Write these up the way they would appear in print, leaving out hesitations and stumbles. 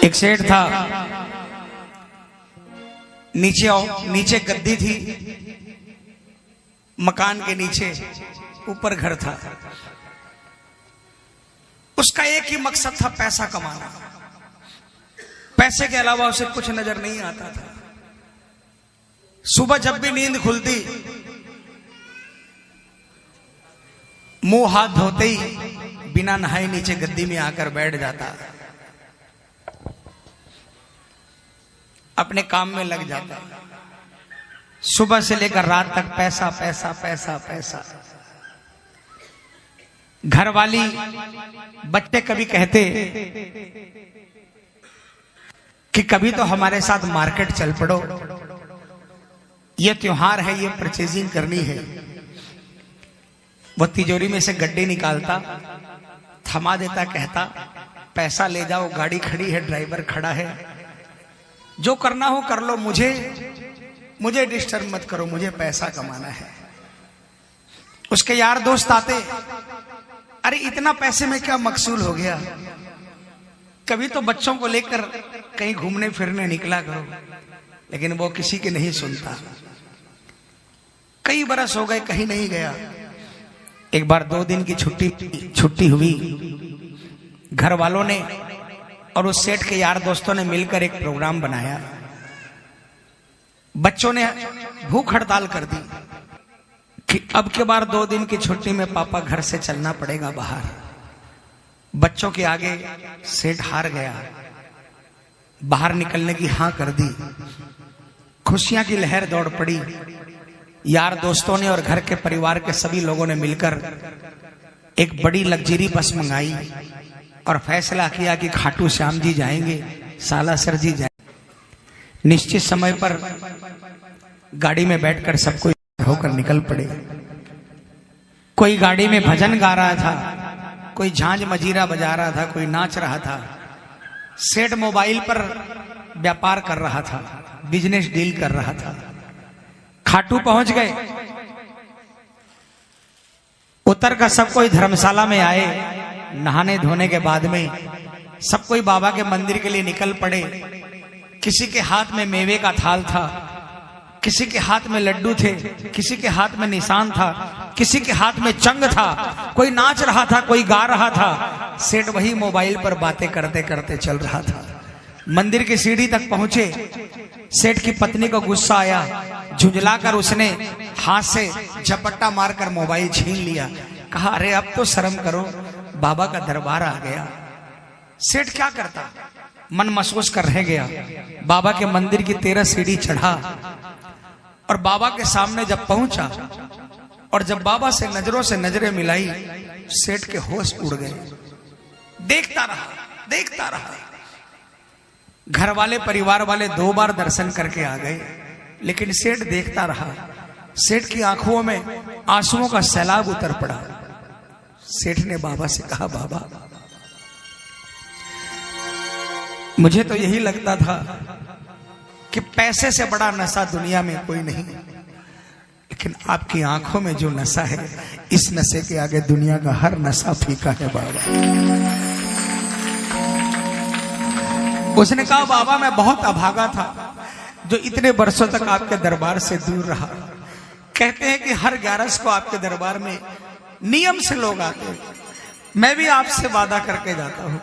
एक सेठ था, नीचे गद्दी थी, मकान के नीचे ऊपर घर था। उसका एक ही मकसद था, पैसा कमाना। पैसे के अलावा उसे कुछ नजर नहीं आता था। सुबह जब भी नींद खुलती, मुंह हाथ धोते ही बिना नहाए नीचे गद्दी में आकर बैठ जाता, अपने काम में लग जाता। सुबह से लेकर रात तक पैसा पैसा पैसा पैसा। घर वाली बच्चे कभी कहते कि कभी तो हमारे साथ मार्केट चल पड़ो, ये त्योहार है, ये परचेजिंग करनी है। वो तिजोरी में से गड्डी निकालता, थमा देता, कहता पैसा ले जाओ, गाड़ी खड़ी है, ड्राइवर खड़ा है, जो करना हो कर लो, मुझे डिस्टर्ब मत करो, मुझे पैसा कमाना है। उसके यार दोस्त आते, अरे इतना पैसे में क्या मकसूल हो गया, कभी तो बच्चों को लेकर कहीं घूमने फिरने निकला करो। लेकिन वो किसी की नहीं सुनता। कई बरस हो गए, कहीं नहीं गया। एक बार 2 दिन की छुट्टी हुई। घर वालों ने और उस सेठ के यार दोस्तों ने मिलकर एक प्रोग्राम बनाया। बच्चों ने भूख हड़ताल कर दी कि अब के बार 2 दिन की छुट्टी में पापा घर से चलना पड़ेगा बाहर। बच्चों के आगे सेठ हार गया, बाहर निकलने की हां कर दी। खुशियां की लहर दौड़ पड़ी। यार दोस्तों ने और घर के परिवार के सभी लोगों ने मिलकर एक बड़ी लग्जरी बस मंगाई और फैसला किया कि खाटू श्याम जी जाएंगे, सालासर जी जाएंगे। निश्चित समय पर गाड़ी में बैठकर सब कोई होकर निकल पड़े। कोई गाड़ी में भजन गा रहा था, कोई झांझ मजीरा बजा रहा था, कोई नाच रहा था। सेठ मोबाइल पर व्यापार कर रहा था, बिजनेस डील कर रहा था। खाटू पहुंच गए। उतर कर सब कोई धर्मशाला में आए। नहाने धोने के बाद में सब कोई बाबा के मंदिर के लिए निकल पड़े। किसी के हाथ में मेवे का थाल था, किसी के हाथ में लड्डू थे, किसी के हाथ में निशान था, किसी के हाथ में चंग था। कोई नाच रहा था, कोई गा रहा था। सेठ वही मोबाइल पर बातें करते करते चल रहा था। मंदिर की सीढ़ी तक पहुंचे। सेठ की पत्नी को गुस्सा आया। झुंझलाकर उसने हाथ से झपट्टा मारकर मोबाइल छीन लिया। कहा, अरे अब तो शर्म करो, बाबा का दरबार आ गया। सेठ क्या करता, मन महसूस कर रह गया। बाबा के मंदिर की 13 सीढ़ी चढ़ा और बाबा के सामने जब पहुंचा और जब बाबा से नजरों से नजरें मिलाई, सेठ के होश उड़ गए। देखता रहा। घर वाले परिवार वाले 2 बार दर्शन करके आ गए, लेकिन सेठ देखता रहा। सेठ की आंखों में आंसुओं का सैलाब उतर पड़ा। सेठ ने बाबा से कहा, बाबा मुझे तो यही लगता था कि पैसे से बड़ा नशा दुनिया में कोई नहीं, लेकिन आपकी आंखों में जो नशा है, इस नशे के आगे दुनिया का हर नशा फीका है बाबा। उसने कहा, बाबा मैं बहुत अभागा था जो इतने वर्षों तक आपके दरबार से दूर रहा। कहते हैं कि हर 11 को आपके दरबार में नियम से लोग आते हैं। मैं भी आपसे वादा करके जाता हूं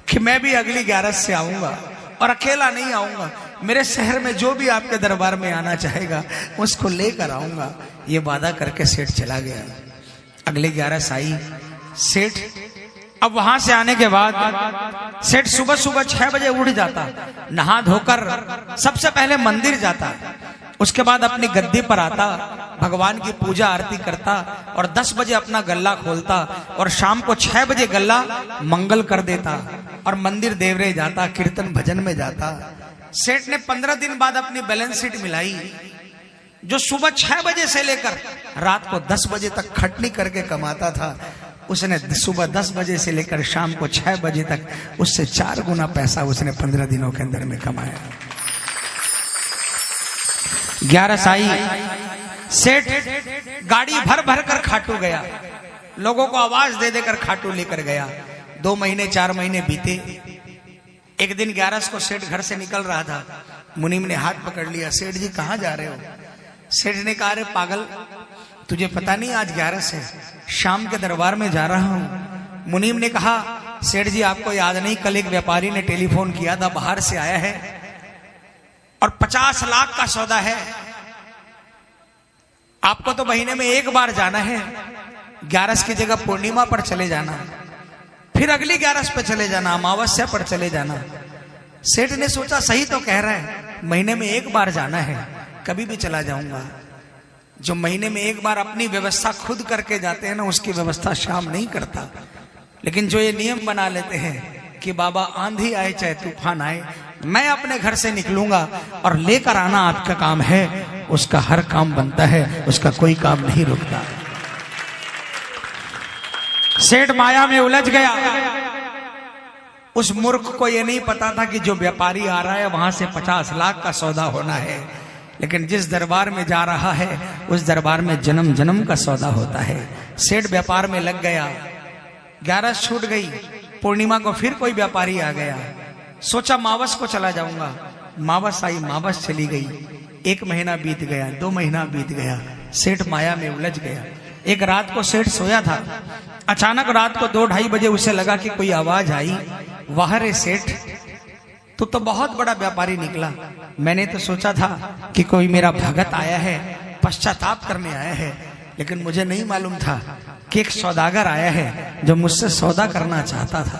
कि मैं भी अगली 11 से आऊंगा और अकेला नहीं आऊंगा। मेरे शहर में जो भी आपके दरबार में आना चाहेगा उसको लेकर आऊंगा। ये वादा करके सेठ चला गया। अगले 11 आई। सेठ अब वहां से आने के बाद सेठ सुबह 6 बजे उठ जाता, नहा धोकर सबसे पहले मंदिर जाता, उसके बाद अपनी गद्दी पर आता, भगवान की पूजा आरती करता और 10 बजे अपना गल्ला खोलता और शाम को 6 बजे गल्ला मंगल कर देता और मंदिर देवरे जाता, कीर्तन भजन में जाता। सेठ ने 15 दिन बाद अपनी बैलेंस शीट मिलाई। जो सुबह 6 बजे से लेकर रात को 10 बजे तक खटनी करके कमाता था, उसने सुबह 10 बजे से लेकर शाम को 6 बजे तक उससे 4 गुना पैसा उसने 15 दिनों के अंदर में कमाया। 11 आई। सेठ गाड़ी भर भर कर खाटू गया, लोगों को आवाज दे देकर खाटू लेकर गया। 2 महीने 4 महीने बीते। एक दिन 11 को सेठ घर से निकल रहा था। मुनीम ने हाथ पकड़ लिया, सेठ जी कहाँ जा रहे हो? सेठ ने कहा, अरे पागल, तुझे पता नहीं आज 11 है, शाम के दरबार में जा रहा हूं। मुनीम ने कहा, सेठ जी आपको याद नहीं, कल एक व्यापारी ने टेलीफोन किया था, बाहर से आया है और 50 लाख का सौदा है। आपको तो महीने में एक बार जाना है, 11 की जगह पूर्णिमा पर चले जाना, फिर अगली 11 पे चले जाना, अमावस्या पर चले जाना। सेठ ने सोचा सही तो कह रहा है, महीने में एक बार जाना है, कभी भी चला जाऊंगा। जो महीने में एक बार अपनी व्यवस्था खुद करके जाते हैं ना, उसकी व्यवस्था शाम नहीं करता। लेकिन जो ये नियम बना लेते हैं कि बाबा आंधी आए चाहे तूफान आए, मैं अपने घर से निकलूंगा और लेकर आना आपका काम है, उसका हर काम बनता है, उसका कोई काम नहीं रुकता। सेठ माया में उलझ गया। उस मूर्ख को यह नहीं पता था कि जो व्यापारी आ रहा है वहां से 50 लाख का सौदा होना है, लेकिन जिस दरबार में जा रहा है उस दरबार में जन्म जन्म का सौदा होता है। सेठ व्यापार में लग गया, 11 छूट गई, पूर्णिमा को फिर कोई व्यापारी आ गया। सोचा मावस को चला जाऊंगा, मावस आई, मावस चली गई। 1 महीना बीत गया, 2 महीना बीत गया, सेठ माया में उलझ गया। एक रात को सेठ सोया था, अचानक रात को 2-2:30 बजे उसे लगा कि कोई आवाज आई, वाह रे सेठ, तू तो बहुत बड़ा व्यापारी निकला। मैंने तो सोचा था कि कोई मेरा भगत आया है, पश्चाताप करने आया है, लेकिन मुझे नहीं मालूम था कि एक सौदागर आया है जो मुझसे सौदा करना चाहता था।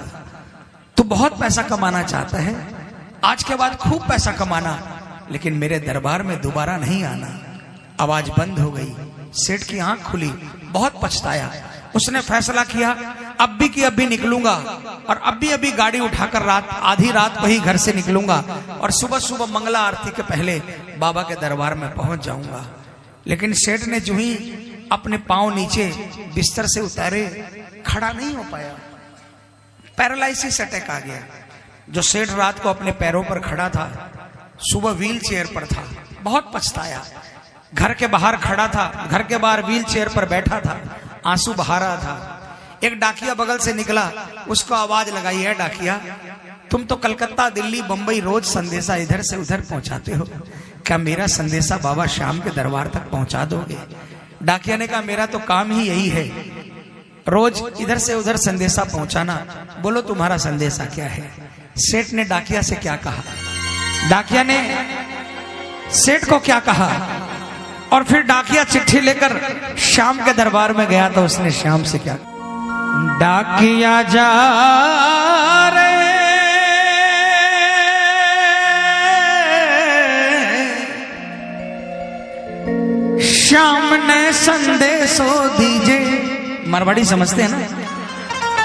तू बहुत पैसा कमाना चाहता है, आज के बाद खूब पैसा कमाना, लेकिन मेरे दरबार में दोबारा नहीं आना। आवाज बंद हो गई। सेठ की आंख खुली, बहुत पछताया। उसने फैसला किया, अब भी कि अभी निकलूंगा और अभी गाड़ी उठाकर आधी रात को ही घर से निकलूंगा और सुबह सुबह मंगला आरती के पहले बाबा के दरबार में पहुंच जाऊंगा। लेकिन सेठ ने जो ही अपने पांव नीचे बिस्तर से उतारे, खड़ा नहीं हो पाया, पैरालिसिस अटैक आ गया। जो सेठ रात को अपने पैरों पर खड़ा था, सुबह व्हील चेयर पर था, बहुत पछताया। घर के बाहर खड़ा था, घर के बाहर व्हील चेयर पर बैठा था, आंसू बहा रहा था। एक डाकिया बगल से निकला, उसको आवाज लगाई, है डाकिया, तुम तो कलकत्ता, दिल्ली, बंबई रोज संदेशा इधर से उधर पहुंचाते हो, क्या मेरा संदेशा बाबा शाम के दरबार तक पहुंचा दोगे? डाकिया ने कहा, मेरा तो काम ही यही है, रोज इधर से उधर संदेशा पहुंचाना। बोलो तुम्हारा संदेशा क्या है? सेठ ने डाकिया से क्या कहा, डाकिया ने सेठ को क्या कहा, और फिर डाकिया चिट्ठी लेकर श्याम के दरबार में गया तो उसने श्याम से क्या, डाकिया जा रे श्याम ने संदेशो दीजे। मारवाड़ी समझते हैं ना।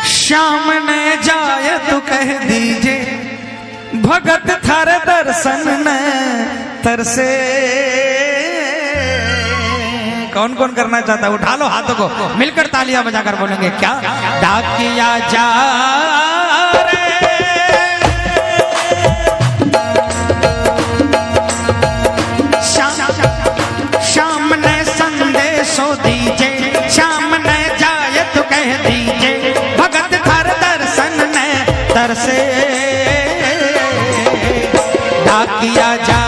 श्याम ने जाए तो कह दीजे, भगत थारे दर्शन ने तरसे। कौन कौन करना चाहता है? उठा लो हाथों को, मिलकर तालियां बजाकर बोलेंगे क्या? डाकिया जा रे श्याम ने संदेशो दीजे, श्याम ने जाए तो कह दीजे, भगत थार दर्शन ने तरसे। डाकिया जा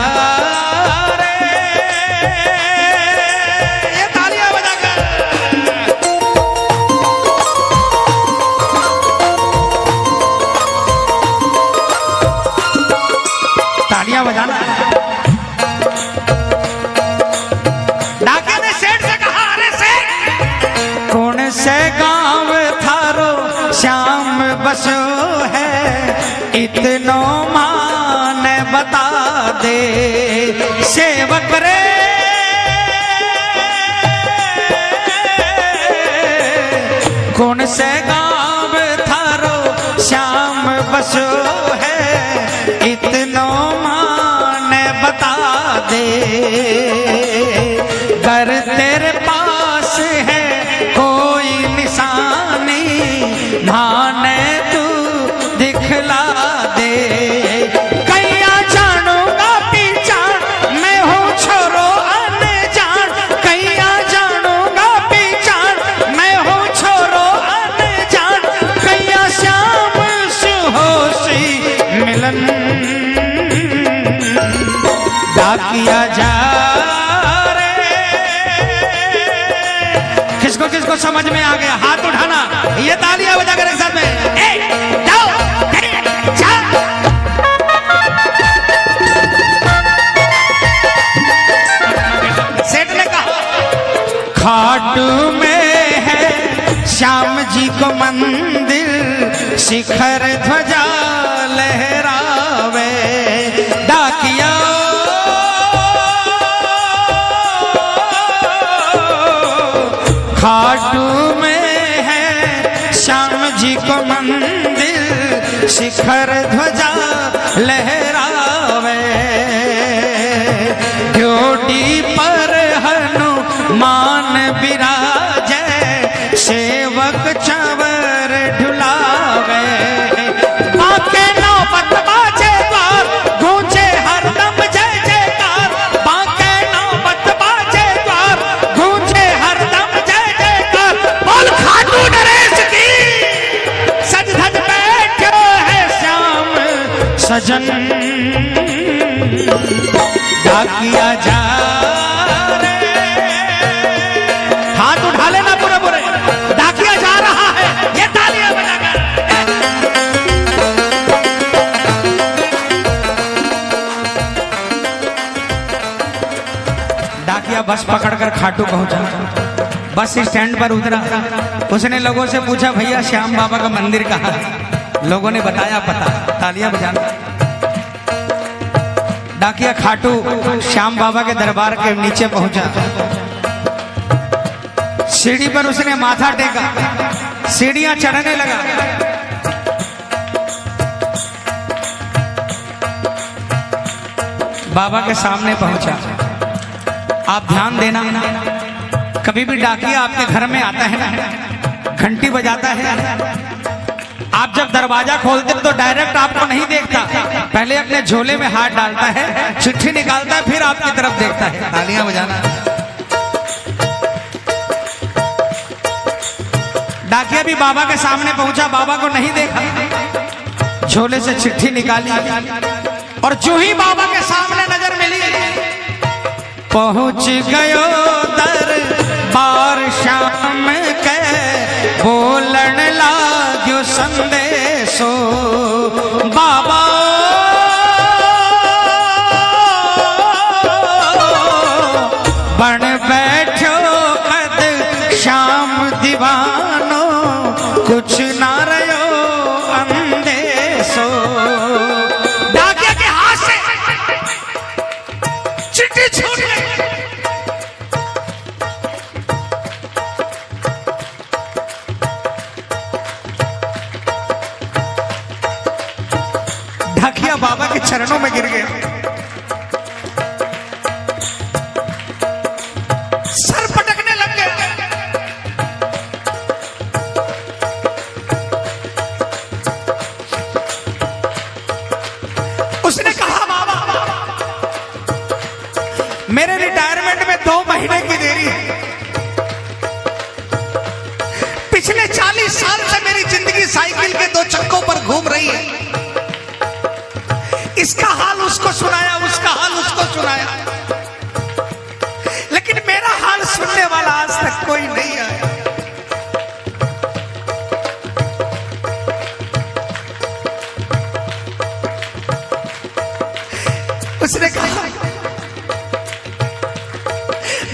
बजाना। डाकिया ने सेठ से कहा, अरे सेठ, कौन से गांव थारो श्याम बसो है, इतनो मान बता दे। सेवक रे कौन से गांव थारो श्याम बसो है, इतनो बता दे। कर तेरे पास है कोई निशानी, माने तू दिखला दे। कैया जानूंगा पहचान, मैं हूँ छोरो अनजान, कैया जानूंगा पहचान, मैं हूँ छोरो अनजान, कैया श्याम सुहोशी मिल दुल्हन डाकिया जा रे। किसको किसको समझ में आ गया हाथ उठाना, ये तालियां बजाकर एक साथ में। सेठ ने कहा खाटू में है श्याम जी को मंदिर, शिखर ध्वजा लहरावे। डाकिया खाटू में है श्याम जी को मंदिर, शिखर ध्वजा लहरावे। ड्योटी पर हनुमान विराजे, सेवक चंवर ढुलावे। बाके नौबत बाजे द्वार, गूंजे हरदम जय जयकार। बाके नौबत बाजे द्वार, गूंजे हरदम जय जयकार। बोल खाटू नरेश की, सज धज बैठो है श्याम सजन। डाकिया जा रे, हाथ उठा लेना पूरे पूरे। डाकिया जा रहा है, ये तालियां बजाकर। डाकिया बस पकड़कर खाटू पहुंचा, बस स्टैंड पर उतरा। उसने लोगों से पूछा भैया श्याम बाबा का मंदिर कहाँ है? लोगों ने बताया पता। तालियां बजाना। डाकिया खाटू श्याम बाबा के दरबार के नीचे पहुंचा। सीढ़ी पर उसने माथा टेका, सीढ़ियां चढ़ने लगा। बाबा के सामने पहुंचा। आप ध्यान देना, कभी भी डाकिया आपके घर में आता है ना, घंटी बजाता है, आप जब दरवाजा खोलते तो डायरेक्ट आपको नहीं देखता, पहले अपने झोले में हाथ डालता है, चिट्ठी निकालता है, फिर आपकी तरफ देखता है। तालियां बजाना। डाकिया भी बाबा के सामने पहुंचा, बाबा को नहीं देखा, झोले से चिट्ठी निकाली और जो ही बाबा के सामने नजर मिली, पहुंच गयो दरबार श्याम के, बोलन लाग्यो संदेशो। बाबा बन बैठो कद श्याम दीवानो, कुछ ना रहो अंदेशो। डाकिया के हाथ से चिट्ठी छूट गई। डाकिया बाबा के चरणों में गिर गया, सर पटकने लग गया। उसने कहा बाबा मेरे रिटायरमेंट में 2 महीने की देरी है। पिछले 40 साल से मेरी जिंदगी साइकिल के 2 चक्कों पर घूम रही है। इसका हाल उसको सुनाया, उसका हाल उसको सुनाया, लेकिन मेरा हाल सुनने वाला आज तक कोई नहीं आया। उसने कहा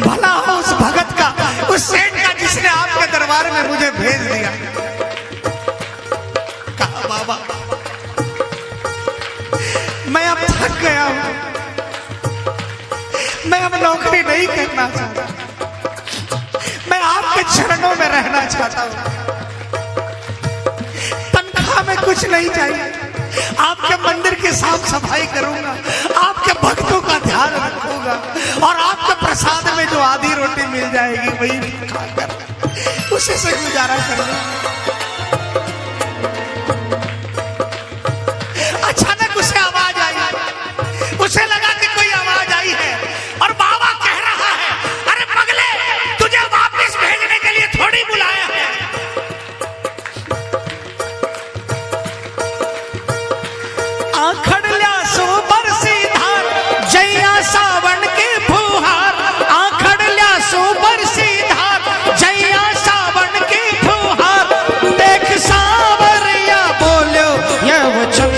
भला हो उस भगत का, उस सेठ का जिसने आपके दरबार में मुझे भेज दिया। कहा बाबा मैं अब थक गया हूं, मैं अब नौकरी नहीं करना चाहता, मैं आपके चरणों में रहना चाहता हूं। तनख्वाह में कुछ नहीं चाहिए, आपके मंदिर की साफ सफाई करूंगा, आपके भक्तों का ध्यान रखूंगा और आपके प्रसाद में जो आधी रोटी मिल जाएगी वही खाकर उसी से गुजारा करूंगा। अचानक उसे आवाज आई, उसे लगा कि कोई आवाज आई है और बाबा कह रहा है अरे पगले तुझे वापस भेजने के लिए थोड़ी बुलाया है। आखड़ल्या सो बरसी धार, जैया सावन की फुहार। आखड़ल्या सो बरसी धार, जैया सावन की फुहार। देख सावरिया बोलो ये वचन।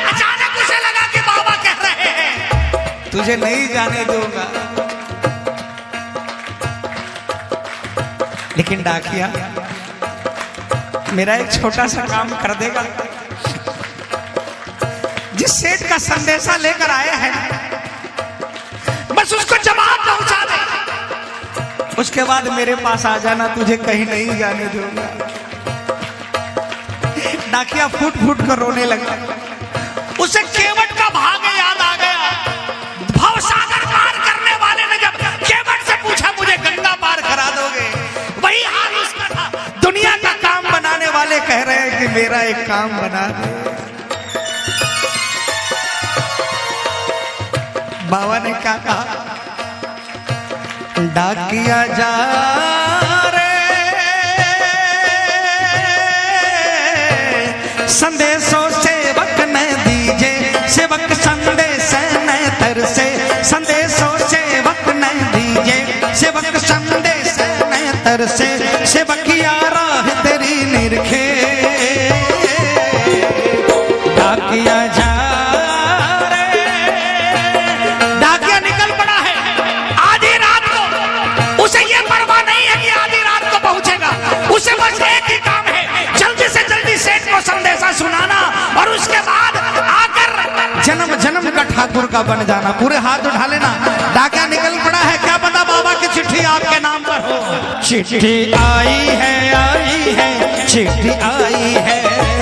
अचानक उसे लगा कि बाबा कह रहे हैं तुझे नहीं जाने दूंगा। लेकिन डाकिया मेरा एक छोटा सा काम कर देगा। जिस सेठ का संदेशा लेकर आया है बस उसको जवाब पहुंचा दे, उसके बाद मेरे पास आ जाना, तुझे कहीं नहीं जाने दूंगा। डाकिया फूट फूट कर रोने लगा। उसे केवट का भाग याद आ गया। भवसागर पार करने वाले ने जब केवट से पूछा मुझे गंगा पार करा दोगे, वही हाल उसका था। दुनिया का काम बनाने वाले कह रहे हैं कि मेरा एक काम बना दे। बाबा ने क्या कहा? डाकिया जा रे संदेशों सेवक न दीजे, सेवक संदेश न तरसे। संदेशों सेवक न दीजे, सेवक संदेश न तरसे। सेवकिया राह तेरी निरखे, डाकिया जा रे। डाकिया निकल पड़ा है आधी रात को। उसे ये परवाह नहीं है कि आधी रात को पहुंचेगा। उसे बस एक ही काम है, जल्दी से जल्दी सेठ को संदेशा सुनाना और उसके बाद आकर जन्म जन्म का ठाकुर का बन जाना। पूरे हाथ उठा लेना। डाकिया निकल पड़ा है, क्या पता बाबा की चिट्ठी आपके नाम पर हो। चिट्ठी आई है, आई है, चिट्ठी आई है।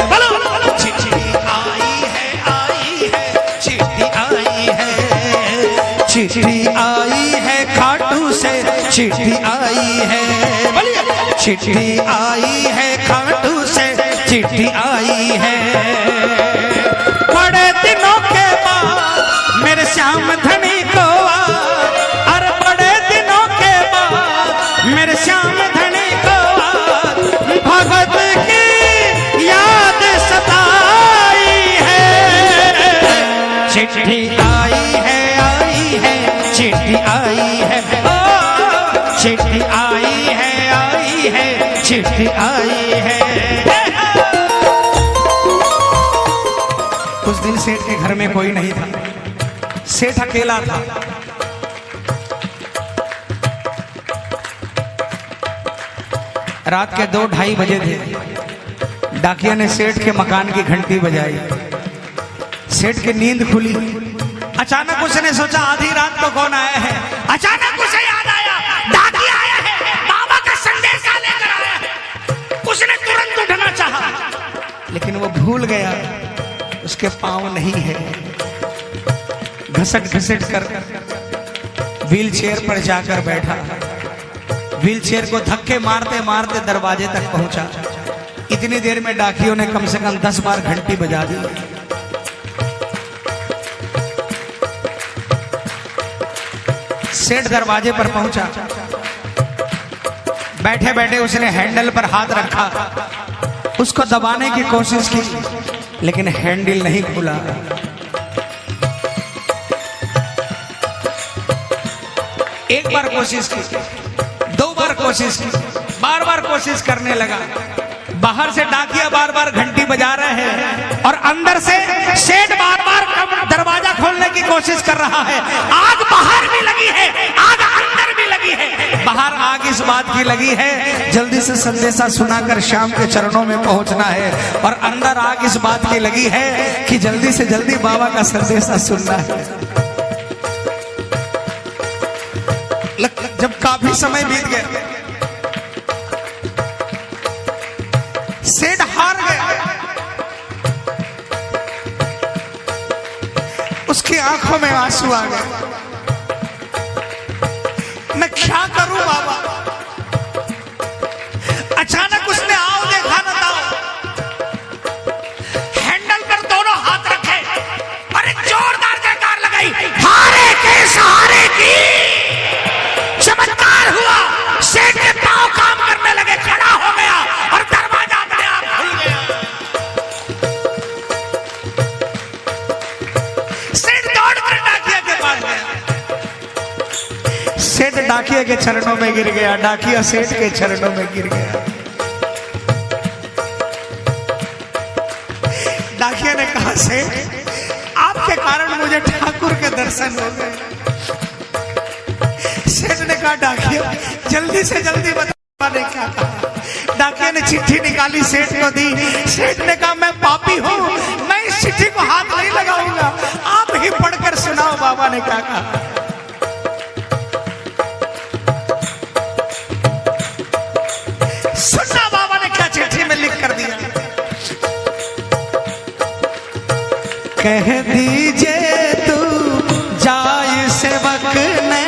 बोलो चिट्ठी आई है, आई है, चिट्ठी आई है। चिट्ठी आई है खाटू से, चिट्ठी आई है। चिट्ठी आई है खाटू से, चिट्ठी आई है। बड़े दिनों के बाद मेरे श्याम धनी को, अरे बड़े दिनों के बाद मेरे श्याम धनी को भगत की याद सताई है। चिट्ठी आई है, आई है, चिट्ठी आई है। ओ चिट्ठी आई है, आई है, चिट्ठी आई है। उस दिन सेठ के घर में कोई नहीं था, सेठ अकेला था। रात के 2-2:30 बजे थे। डाकिया ने सेठ के मकान की घंटी बजाई। सेठ की नींद खुली। अचानक उसने सोचा आधी रात को कौन आया है। अचानक उसे याद आया डाकिया आया है, बाबा का संदेशा लेकर आया है। उसने तुरंत उठना चाहा, लेकिन वो भूल गया उसके पांव नहीं है। घसट घसट कर व्हील चेयर पर जाकर बैठा। व्हील चेयर को धक्के मारते मारते दरवाजे तक पहुंचा। इतनी देर में डाकियों ने कम से कम 10 बार घंटी बजा दी। सेठ दरवाजे पर पहुंचा। बैठे बैठे उसने हैंडल पर हाथ रखा, उसको दबाने की कोशिश की, लेकिन हैंडल नहीं खुला। एक बार कोशिश की, 2 बार कोशिश की, बार बार कोशिश करने लगा। बाहर से डाकिया बार बार घंटी बजा रहे हैं और अंदर से सेठ बार बार दरवाजा खोलने की कोशिश कर रहा है। आग बाहर भी लगी है, आग अंदर भी लगी है। बाहर आग इस बात की लगी है जल्दी से संदेशा सुनाकर श्याम के चरणों में पहुंचना है, और अंदर आग इस बात की लगी है कि जल्दी से जल्दी बाबा का संदेशा सुनना है। जब काफी समय बीत गया, सेठ हार गया। उसकी आंखों में आंसू आ गए। मैं क्या करूं बाबा? अचानक उसने आओ देखा न ताओ, हैंडल पर दोनों हाथ रखे और एक जोरदार जयकार लगाई, हारे के सहारे की। चमत्कार हुआ, सेठ के पांव काम करने लगे, खड़ा हो गया और दरवाजा अपने आप खुल गया। डाकिया के चरणों में गिर गया, डाकिया सेठ के चरणों में गिर गया। डाकिया ने कहा, सेठ आपके कारण मुझे ठाकुर के दर्शन हो गए। सेठ ने कहा, डाकिया जल्दी से जल्दी बता, ने क्या कहा। डाकिया ने चिट्ठी निकाली, सेठ को दी। सेठ ने कहा, मैं पापी हूं, मैं इस चिट्ठी को हाथ नहीं लगाऊंगा, आप ही पढ़कर सुनाओ बाबा ने क्या कहा। सुनना बाबा ने क्या चिट्ठी में लिख कर दिया। कह दीजिए तू जाय सेवक ने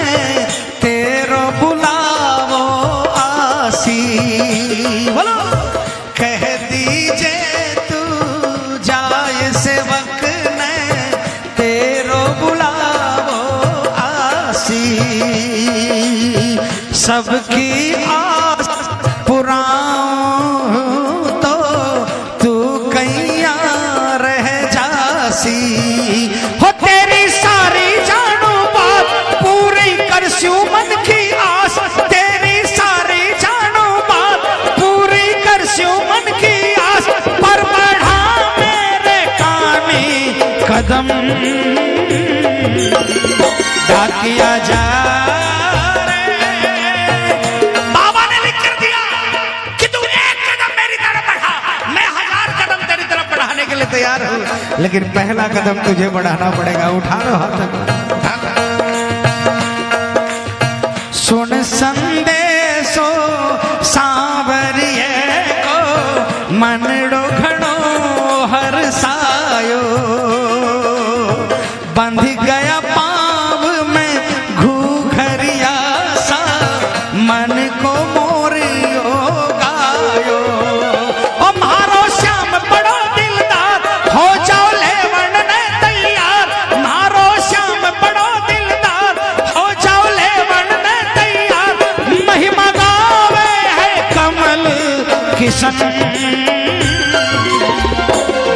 तेरो बुलावो आसी। बोलो, कह दीजिए तू जाय सेवक ने तेरो बुलावो आसी। सबकी आस पुराऊं तो तू कैया रह जासी। हो तेरी सारी जानू बात पूरी कर स्यू मन की आस। तेरी सारी जानू बात पूरी कर स्यू मन की आस। पर बढ़ा मेरे कामी कदम डाकिया जा। तैयार हो, लेकिन पहला कदम तुझे बढ़ाना पड़ेगा। उठा लो हाथ। सुन संदेशो सांवरिये को मनड़ो घणो हरसायो। बंध गया पाँव में घूघरिया सा मन को मोरियो गायो। ओ मारो श्याम बड़ो हो जाओ लेवन ने तैयार। मारो श्याम बड़ो दिलदार, हो जाओ लेवन ने तैयार। महिमा गावे है कमल किशन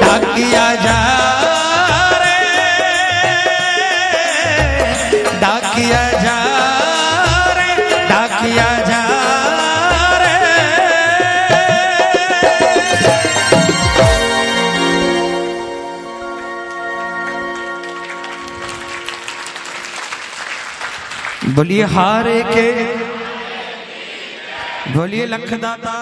डाकिया जा रे, डाकिया जा रे, डाकिया जा रे। बोलिए हारे के, बोलिए लखदाता।